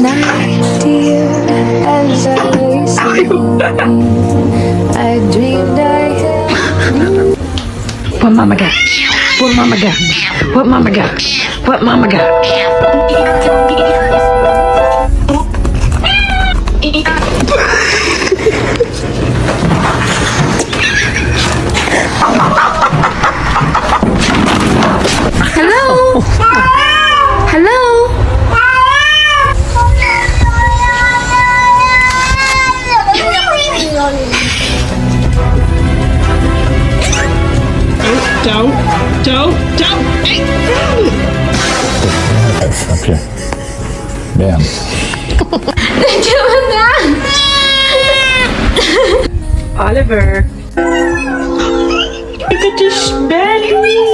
night, dear, as I lay sleeping, I dreamed I held What mama got? What mama got? What mama got? What mama got? Hello? Hello? Don't. Hey. Up here. Bam. Oliver. Look at this belly.